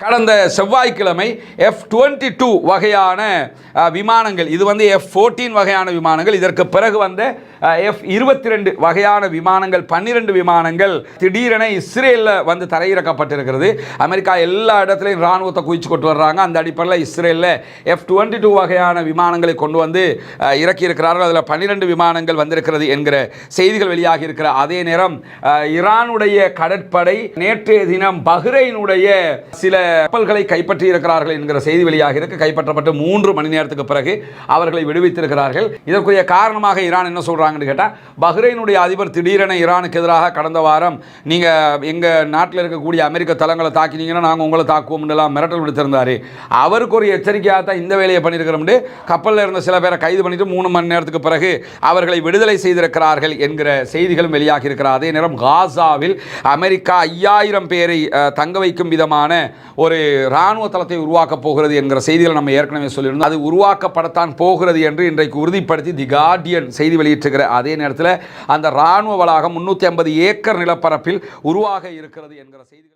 கடந்த செவ்வாய்க்கிழமை F-22 வகையான விமானங்கள், இது வந்து F-14 வகையான விமானங்கள், இதற்கு பிறகு வந்த F-22 வகையான விமானங்கள் 12 விமானங்கள் திடீரென இஸ்ரேலில் வந்து தரையிறக்கப்பட்டிருக்கிறது. அமெரிக்கா எல்லா இடத்துலையும் இராணுவத்தை குவிச்சு கொண்டு வர்றாங்க. அந்த அடிப்படையில் இஸ்ரேலில் F-22 வகையான விமானங்களை கொண்டு வந்து இறக்கி இருக்கிறார்கள். அதில் 12 விமானங்கள் வந்திருக்கிறது என்கிற செய்திகள் வெளியாகி இருக்கிற அதே நேரம் ஈரானுடைய கடற்படை நேற்றைய தினம் பஹ்ரைனுடைய சில கப்பல்களை கைப்பற்றி இருக்கிறார்கள் என்கிற செய்தி வெளியாக இருக்கு. கைப்பற்றப்பட்டு 3 மணி நேரத்துக்கு பிறகு அவர்களை விடுவித்திருக்கிறார்கள். இதற்குரிய காரணமாக ஈரான் என்ன சொல்றாங்கன்னு கேட்டால், பஹ்ரைனுடைய அதிபர் திடீரென ஈரானுக்கு எதிராக கடந்த வாரம் நீங்க எங்க நாட்டில் இருக்கக்கூடிய அமெரிக்க தளங்களை தாக்கினீங்கன்னா நாங்கள் உங்களை தாக்குவோம் எல்லாம் மிரட்டல் விடுத்திருந்தாரு. அவருக்கு ஒரு எச்சரிக்கையாக தான் இந்த வேலையை பண்ணியிருக்கிறோம். கப்பலில் இருந்த சில பேரை கைது பண்ணிட்டு 3 மணி நேரத்துக்கு பிறகு அவர்களை விடுதலை செய்திருக்கிறார்கள் என்கிற செய்திகளும் வெளியாகி இருக்கிறார். அதே நேரம் காசாவில் அமெரிக்கா 5000 பேரை தங்க வைக்கும் விதமான ஒரு இராணுவ தளத்தை உருவாக்கப் போகிறது என்கிற செய்திகளை நம்ம ஏற்கனவே சொல்லியிருந்தோம். அது உருவாக்கப்படத்தான் போகிறது என்று இன்றைக்கு உறுதிப்படுத்தி தி கார்டியன் செய்தி வெளியிட்டிருக்கிற அதே நேரத்தில் அந்த இராணுவ வளாகம் 350 ஏக்கர் நிலப்பரப்பில் உருவாக இருக்கிறது என்கிற செய்திகள்